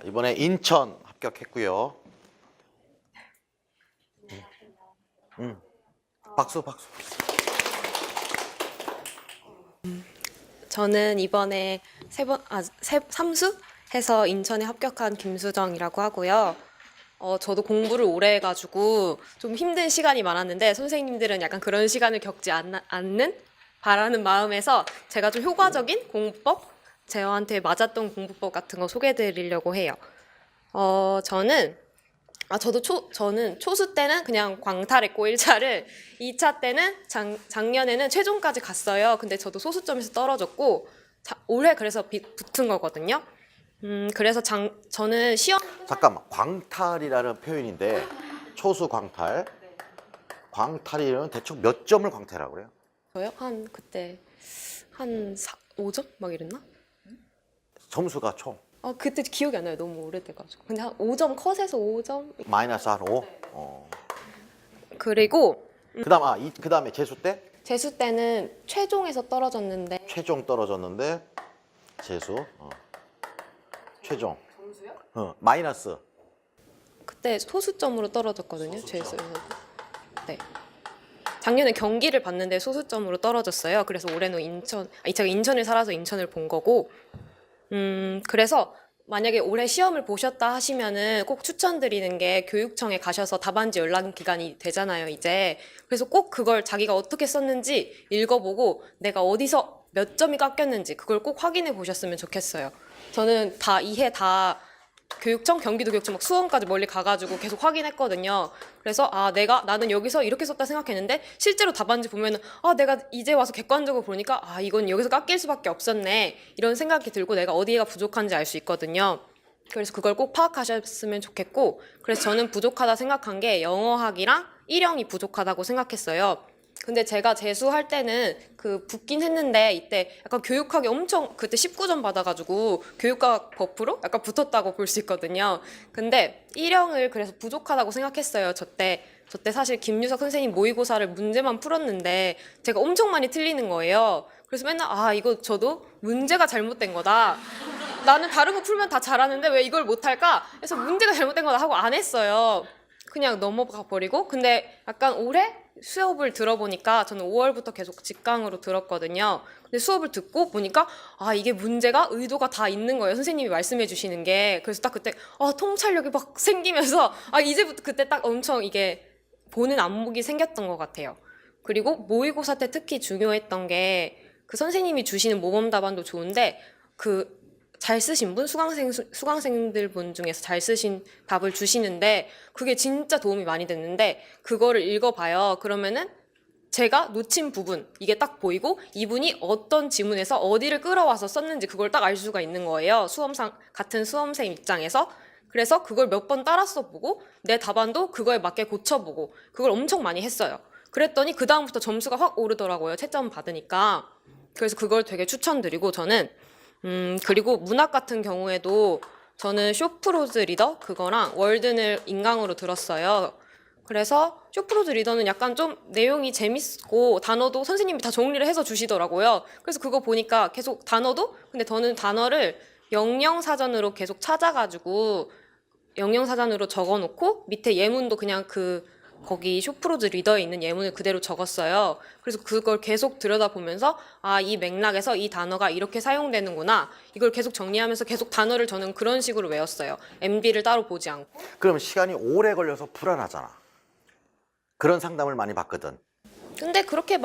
이번에 인천 합격했고요. 박수, 박수. 저는 이번에 삼수 해서 인천에 합격한 김수정이라고 하고요. 저도 공부를 오래 해가지고 좀 힘든 시간이 많았는데 선생님들은 약간 그런 시간을 겪지 않는 바라는 마음에서 제가 좀 효과적인 공부법, 저한테 맞았던 공부법 같은 거 소개해드리려고 해요. 저는 초수 때는 그냥 광탈했고 1차를 2차 때는 작년에는 최종까지 갔어요. 근데 저도 소수점에서 떨어졌고 올해 그래서 붙은 거거든요. 그래서 저는 시험 잠깐만, 광탈이라는 표현인데 초수 광탈. 광탈이면 대충 몇 점을 광탈하라고 그래요? 저요? 그때 한 5점 막 이랬나? 점수가 총 그때 기억이 안 나요. 너무 오래돼가지고. 근데 한 5점 컷에서 5점. 마이너스 한 5? 그리고 그 다음에 재수 때? 재수 때는 최종에서 떨어졌는데 최종 떨어졌는데 재수 최종 마이너스 그때 소수점으로 떨어졌거든요. 재수에서. 네. 작년에 경기를 봤는데 소수점으로 떨어졌어요. 그래서 올해는 제가 인천에 살아서 인천을 본 거고, 그래서 만약에 올해 시험을 보셨다 하시면은 꼭 추천드리는 게 교육청에 가셔서 답안지 연락 기간이 되잖아요, 이제. 그래서 꼭 그걸 자기가 어떻게 썼는지 읽어보고 내가 어디서 몇 점이 깎였는지 그걸 꼭 확인해 보셨으면 좋겠어요. 저는 교육청, 경기도교육청 막 수원까지 멀리 가가지고 계속 확인했거든요. 그래서 나는 여기서 이렇게 썼다 생각했는데 실제로 답안지 보면은 내가 이제 와서 객관적으로 보니까 이건 여기서 깎일 수밖에 없었네 이런 생각이 들고 내가 어디가 부족한지 알 수 있거든요. 그래서 그걸 꼭 파악하셨으면 좋겠고, 그래서 저는 부족하다 생각한 게 영어학이랑 일형이 부족하다고 생각했어요. 근데 제가 재수할 때는 붙긴 했는데 이때 약간 교육학이 엄청 그때 19점 받아가지고 교육학 버프로 약간 붙었다고 볼 수 있거든요. 근데 일형을 그래서 부족하다고 생각했어요. 저때 사실 김유석 선생님 모의고사를 문제만 풀었는데 제가 엄청 많이 틀리는 거예요. 그래서 맨날 이거 저도 문제가 잘못된 거다. 나는 다른 거 풀면 다 잘하는데 왜 이걸 못할까? 그래서 문제가 잘못된 거다 하고 안 했어요. 그냥 넘어가 버리고. 근데 약간 올해 수업을 들어보니까 저는 5월부터 계속 직강으로 들었거든요. 근데 수업을 듣고 보니까 이게 문제가 의도가 다 있는 거예요. 선생님이 말씀해 주시는 게. 그래서 딱 그때 통찰력이 막 생기면서 이제부터 그때 딱 엄청 이게 보는 안목이 생겼던 것 같아요. 그리고 모의고사 때 특히 중요했던 게 그 선생님이 주시는 모범 답안도 좋은데 잘 쓰신 분, 수강생들 분 중에서 잘 쓰신 답을 주시는데 그게 진짜 도움이 많이 됐는데 그거를 읽어봐요. 그러면은 제가 놓친 부분 이게 딱 보이고 이분이 어떤 지문에서 어디를 끌어와서 썼는지 그걸 딱 알 수가 있는 거예요. 같은 수험생 입장에서. 그래서 그걸 몇 번 따라 써보고 내 답안도 그거에 맞게 고쳐보고 그걸 엄청 많이 했어요. 그랬더니 그 다음부터 점수가 확 오르더라고요. 채점 받으니까. 그래서 그걸 되게 추천드리고 저는 그리고 문학 같은 경우에도 저는 쇼프로즈 리더 그거랑 월든을 인강으로 들었어요. 그래서 쇼프로즈 리더는 약간 좀 내용이 재밌고 단어도 선생님이 다 정리를 해서 주시더라고요. 그래서 그거 보니까 계속 근데 저는 단어를 영영사전으로 계속 찾아가지고 영영사전으로 적어놓고 밑에 예문도 그냥 거기 쇼프로즈 리더에 있는 예문을 그대로 적었어요. 그래서 그걸 계속 들여다보면서 이 맥락에서 이 단어가 이렇게 사용되는구나. 이걸 계속 정리하면서 계속 단어를 저는 그런 식으로 외웠어요. MB를 따로 보지 않고. 그럼 시간이 오래 걸려서 불안하잖아. 그런 상담을 많이 받거든. 근데 그렇게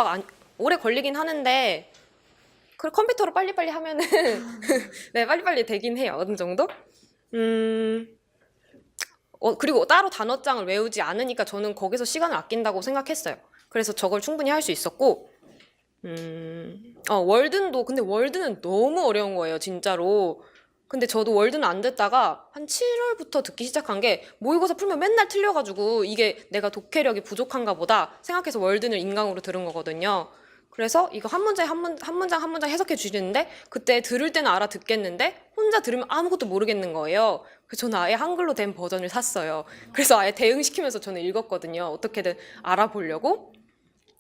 오래 걸리긴 하는데 컴퓨터로 빨리빨리 하면은 네, 빨리빨리 되긴 해요. 어느 정도? 그리고 따로 단어장을 외우지 않으니까 저는 거기서 시간을 아낀다고 생각했어요. 그래서 저걸 충분히 할 수 있었고, 근데 월드는 너무 어려운 거예요, 진짜로. 근데 저도 월드는 안 듣다가 한 7월부터 듣기 시작한 게 모의고사 풀면 맨날 틀려가지고 이게 내가 독해력이 부족한가 보다 생각해서 월드는 인강으로 들은 거거든요. 그래서 이거 한 문장 한 문장 해석해 주시는데 그때 들을 때는 알아듣겠는데 혼자 들으면 아무것도 모르겠는 거예요. 그래서 저는 아예 한글로 된 버전을 샀어요. 그래서 아예 대응시키면서 저는 읽었거든요. 어떻게든 알아보려고.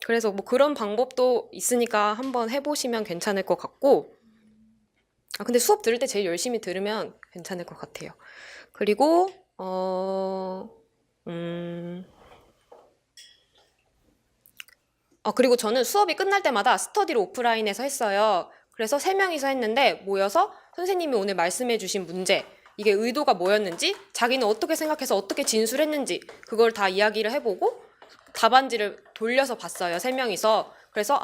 그래서 그런 방법도 있으니까 한번 해보시면 괜찮을 것 같고, 근데 수업 들을 때 제일 열심히 들으면 괜찮을 것 같아요. 그리고 그리고 저는 수업이 끝날 때마다 스터디를 오프라인에서 했어요. 그래서 3명이서 했는데 모여서 선생님이 오늘 말씀해 주신 문제, 이게 의도가 뭐였는지, 자기는 어떻게 생각해서 어떻게 진술했는지 그걸 다 이야기를 해보고 답안지를 돌려서 봤어요. 3명이서. 그래서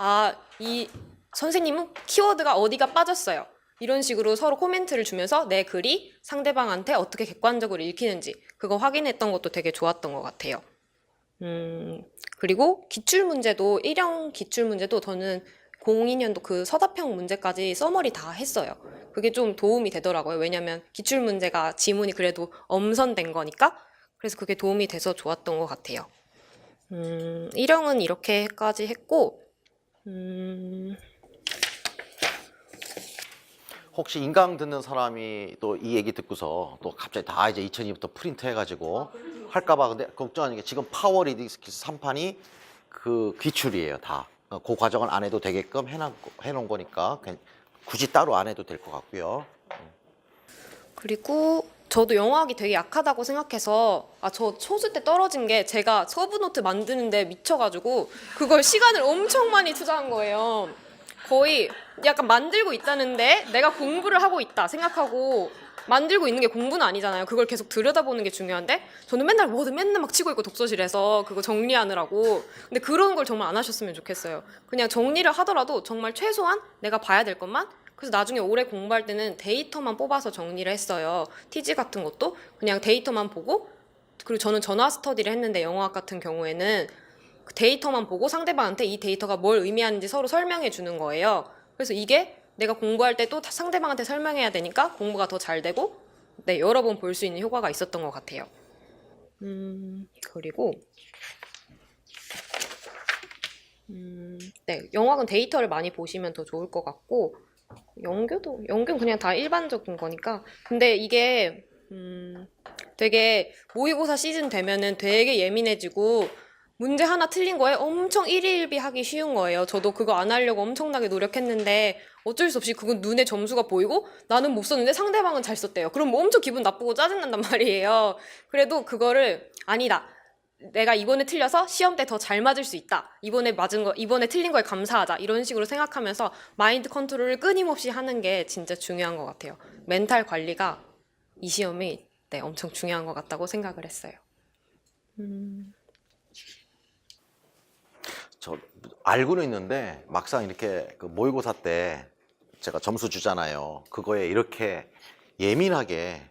이 선생님은 키워드가 어디가 빠졌어요. 이런 식으로 서로 코멘트를 주면서 내 글이 상대방한테 어떻게 객관적으로 읽히는지 그거 확인했던 것도 되게 좋았던 것 같아요. 그리고 기출문제도 1형 기출문제도 저는 02년도 그 서답형 문제까지 서머리 다 했어요. 그게 좀 도움이 되더라고요. 왜냐면 기출문제가 지문이 그래도 엄선된 거니까. 그래서 그게 도움이 돼서 좋았던 것 같아요. 1형은 이렇게까지 했고 혹시 인강 듣는 사람이 또 이 얘기 듣고서 또 갑자기 다 이제 2002부터 프린트 해가지고 할까봐. 근데 걱정하는 게 지금 파워 리딩 스킬 3판이 그 기출이에요, 다. 그 과정을 안 해도 되게끔 해놓은 거니까 굳이 따로 안 해도 될 것 같고요. 그리고 저도 영어하기 되게 약하다고 생각해서 저 초수 때 떨어진 게 제가 서브노트 만드는데 미쳐가지고 그걸 시간을 엄청 많이 투자한 거예요. 거의 약간 만들고 있다는데 내가 공부를 하고 있다 생각하고 만들고 있는 게 공부는 아니잖아요. 그걸 계속 들여다보는 게 중요한데 저는 맨날 막 치고 있고 독서실에서 그거 정리하느라고. 근데 그런 걸 정말 안 하셨으면 좋겠어요. 그냥 정리를 하더라도 정말 최소한 내가 봐야 될 것만. 그래서 나중에 오래 공부할 때는 데이터만 뽑아서 정리를 했어요. 티지 같은 것도 그냥 데이터만 보고. 그리고 저는 전화 스터디를 했는데 영어학 같은 경우에는 그 데이터만 보고 상대방한테 이 데이터가 뭘 의미하는지 서로 설명해 주는 거예요. 그래서 이게 내가 공부할 때 또 상대방한테 설명해야 되니까 공부가 더 잘 되고 여러 번 볼 수 있는 효과가 있었던 것 같아요. 그리고 영화는 데이터를 많이 보시면 더 좋을 것 같고 연교는 그냥 다 일반적인 거니까. 근데 이게 되게 모의고사 시즌 되면은 되게 예민해지고 문제 하나 틀린 거에 엄청 일희일비하기 쉬운 거예요. 저도 그거 안 하려고 엄청나게 노력했는데 어쩔 수 없이 그건 눈에 점수가 보이고 나는 못 썼는데 상대방은 잘 썼대요. 그럼 뭐 엄청 기분 나쁘고 짜증난단 말이에요. 그래도 그거를 아니다. 내가 이번에 틀려서 시험 때 더 잘 맞을 수 있다. 이번에 틀린 거에 감사하자. 이런 식으로 생각하면서 마인드 컨트롤을 끊임없이 하는 게 진짜 중요한 것 같아요. 멘탈 관리가 이 시험이 엄청 중요한 것 같다고 생각을 했어요. 저 알고는 있는데 막상 이렇게 그 모의고사 때 제가 점수 주잖아요. 그거에 이렇게 예민하게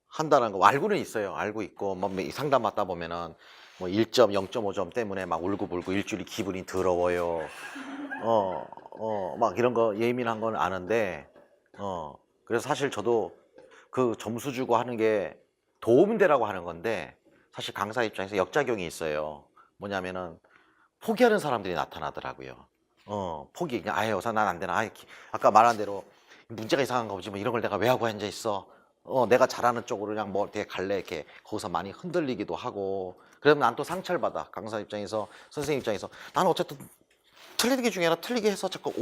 한다는 거 알고는 있어요. 알고 있고 뭐 상담 받다 보면은 뭐 1점, 0.5점 때문에 막 울고불고 일주일이 기분이 더러워요. 막 이런 거 예민한 건 아는데 그래서 사실 저도 그 점수 주고 하는 게 도움되라고 하는 건데 사실 강사 입장에서 역작용이 있어요. 뭐냐면은 포기하는 사람들이 나타나더라고요. 포기. 그냥 아예 난 안 되나. 아까 말한 대로 문제가 이상한가 보지. 뭐 이런 걸 내가 왜 하고 앉아 있어. 내가 잘하는 쪽으로 그냥 뭐 어떻게 갈래. 이렇게 거기서 많이 흔들리기도 하고. 그러면 난 또 상처를 받아. 강사 입장에서, 선생님 입장에서. 나는 어쨌든 틀리는 게 중요해. 틀리게 해서 자꾸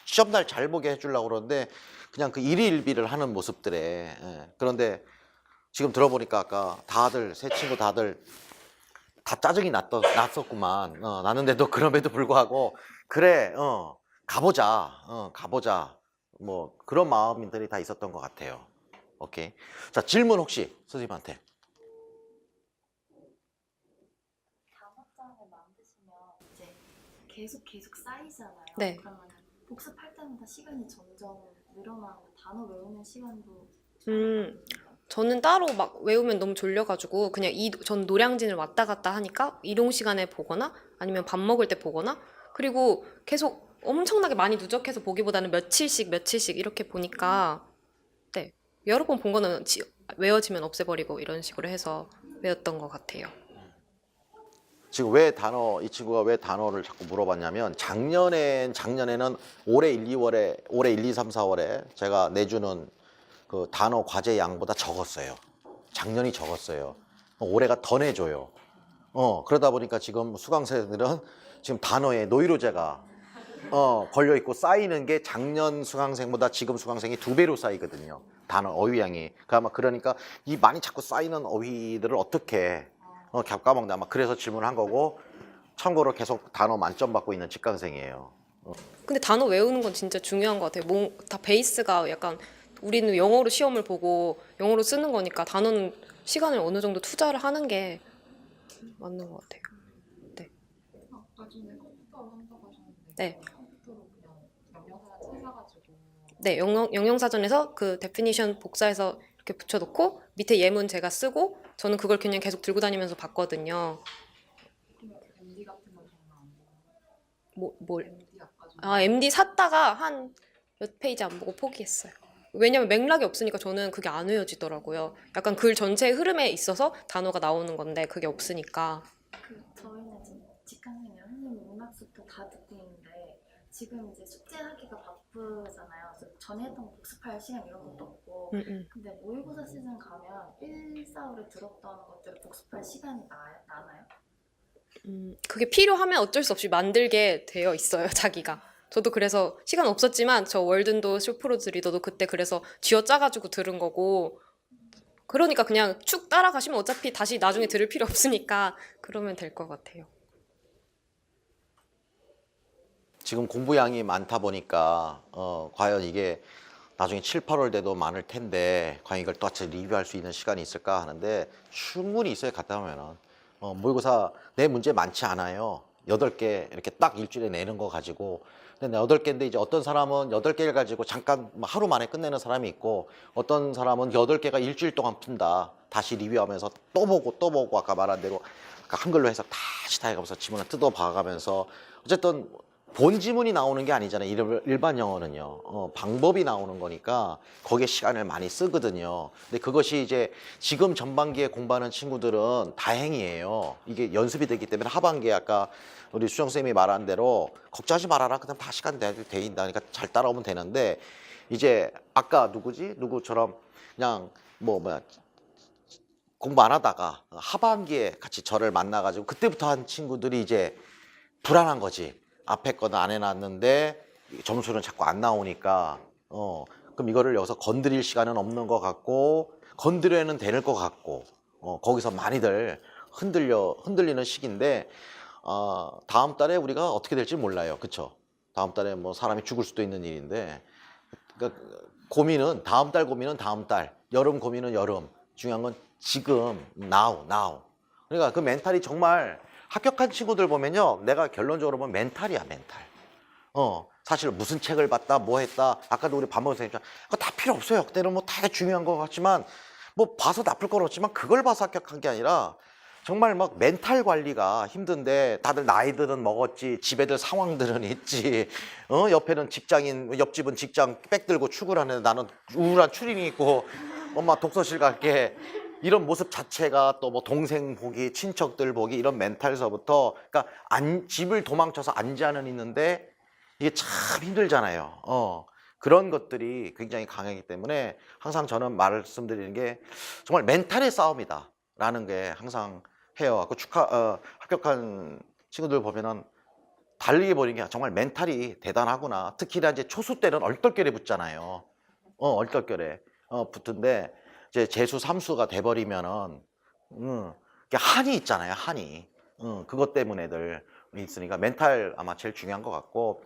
시험날 잘 보게 해주려고 그러는데 그냥 그 일희일비를 하는 모습들에. 그런데 지금 들어보니까 아까 세 친구 다들 다 짜증이 났었구만. 났는데도 그럼에도 불구하고 그래, 가보자. 뭐 그런 마음들이 다 있었던 것 같아요. 오케이. 자, 질문 혹시 선생님한테. 단어장을 만드시면 이제 계속 쌓이잖아요. 네. 그러면 복습할 때마다 시간이 점점 늘어나고 단어 외우는 시간도 저는 따로 막 외우면 너무 졸려가지고 그냥 전 노량진을 왔다 갔다 하니까 이동 시간에 보거나 아니면 밥 먹을 때 보거나 그리고 계속 엄청나게 많이 누적해서 보기보다는 며칠씩 이렇게 보니까 여러 번 본 거는 외워지면 없애버리고 이런 식으로 해서 외웠던 것 같아요. 지금 이 친구가 왜 단어를 자꾸 물어봤냐면 작년에는 올해 1, 2, 3, 4월에 제가 내주는 그 단어 과제 양보다 적었어요. 작년이 적었어요. 올해가 더 내줘요. 그러다 보니까 지금 수강생들은 지금 단어에 노이로제가 걸려 있고 쌓이는 게 작년 수강생보다 지금 수강생이 2배로 쌓이거든요. 단어 어휘량이. 그러니까 이 많이 자꾸 쌓이는 어휘들을 어떻게 까먹나 아마 그래서 질문을 한 거고, 참고로 계속 단어 만점 받고 있는 직강생이에요. 근데 단어 외우는 건 진짜 중요한 것 같아요. 다 베이스가 약간 우리는 영어로 시험을 보고 영어로 쓰는 거니까 단어는 시간을 어느 정도 투자를 하는 게 맞는 것 같아요. 아까 전에 컴퓨터로 한다고 하셨는데 네. 컴퓨터로 그냥 영양사 찾아가지고 네, 영영사전에서 그 데피니션 복사해서 이렇게 붙여놓고 밑에 예문 제가 쓰고 저는 그걸 그냥 계속 들고 다니면서 봤거든요. MD 같은 거 정말 안 보고 뭘? MD 아까 전에 MD 샀다가 한 몇 페이지 안 보고 포기했어요. 왜냐면 맥락이 없으니까 저는 그게 안 외워지더라고요. 약간 글 전체의 흐름에 있어서 단어가 나오는 건데 그게 없으니까. 저희는 지금 직강생이랑 선생님 문학 수업 다 듣고 있는데 지금 이제 숙제하기가 바쁘잖아요. 그래서 전에 했던 거 복습할 시간 이런 것도 없고. 근데 모의고사 시즌 가면 1, 4월에 들었던 것들을 복습할 시간이 나나요? 그게 필요하면 어쩔 수 없이 만들게 되어 있어요, 자기가. 저도 그래서 시간 없었지만 저 월든도 쇼프로즈 리더도 그때 그래서 쥐어짜가지고 들은 거고, 그러니까 그냥 축 따라가시면 어차피 다시 나중에 들을 필요 없으니까 그러면 될 것 같아요. 지금 공부량이 많다 보니까 과연 이게 나중에 7, 8월 돼도 많을 텐데 과연 이걸 또 리뷰할 수 있는 시간이 있을까 하는데 충분히 있어요. 갔다 오면은 모의고사 내 문제 많지 않아요. 8개 이렇게 딱 일주일에 내는 거 가지고. 근데 8개인데 이제 어떤 사람은 8개를 가지고 잠깐 하루 만에 끝내는 사람이 있고, 어떤 사람은 8개가 일주일 동안 푼다. 다시 리뷰하면서 또 보고 아까 말한 대로 한글로 해서 다시 다 해가면서 지문을 뜯어 봐가면서, 어쨌든 본 지문이 나오는 게 아니잖아요. 일반 영어는요. 방법이 나오는 거니까 거기에 시간을 많이 쓰거든요. 근데 그것이 이제 지금 전반기에 공부하는 친구들은 다행이에요. 이게 연습이 되기 때문에 하반기에 아까 우리 수정 쌤이 말한 대로 걱정하지 말아라. 그냥 다 시간 돼 있다니까 잘 따라오면 되는데, 이제 아까 누구처럼 그냥 공부 안 하다가 하반기에 같이 저를 만나가지고 그때부터 한 친구들이 이제 불안한 거지. 앞에 거는 안 해놨는데 점수는 자꾸 안 나오니까 그럼 이거를 여기서 건드릴 시간은 없는 것 같고, 건드려는 될 것 같고, 거기서 많이들 흔들리는 시기인데, 다음 달에 우리가 어떻게 될지 몰라요. 그쵸? 다음 달에 뭐 사람이 죽을 수도 있는 일인데, 그러니까 고민은 다음 달, 고민은 다음 달, 여름 고민은 여름. 중요한 건 지금 now. 그러니까 그 멘탈이 정말 합격한 친구들 보면요, 내가 결론적으로 보면 멘탈이야, 멘탈. 사실 무슨 책을 봤다, 뭐 했다. 아까도 우리 밥 먹으면서 했잖아. 그거 다 필요 없어요. 그때는 뭐 다 중요한 것 같지만, 뭐 봐서 나쁠 건 없지만 그걸 봐서 합격한 게 아니라 정말 막 멘탈 관리가 힘든데, 다들 나이들은 먹었지, 집 애들 상황들은 있지, 옆에는 직장인, 옆집은 직장 백 들고 출근하는데 나는 우울한 추리닝 입고 엄마 독서실 갈게. 이런 모습 자체가 또 뭐 동생 보기, 친척들 보기, 이런 멘탈서부터, 그러니까 집을 도망쳐서 앉아는 있는데 이게 참 힘들잖아요. 그런 것들이 굉장히 강하기 때문에 항상 저는 말씀드리는 게 정말 멘탈의 싸움이다라는 게 항상 해요. 합격한 친구들 보면은 달리기 보는 게 정말 멘탈이 대단하구나. 특히나 이제 초수 때는 얼떨결에 붙잖아요. 얼떨결에 붙은데, 이제 재수 3수가 돼버리면은 이게 한이 있잖아요. 한이. 그것 때문에들 있으니까 멘탈 아마 제일 중요한 것 같고,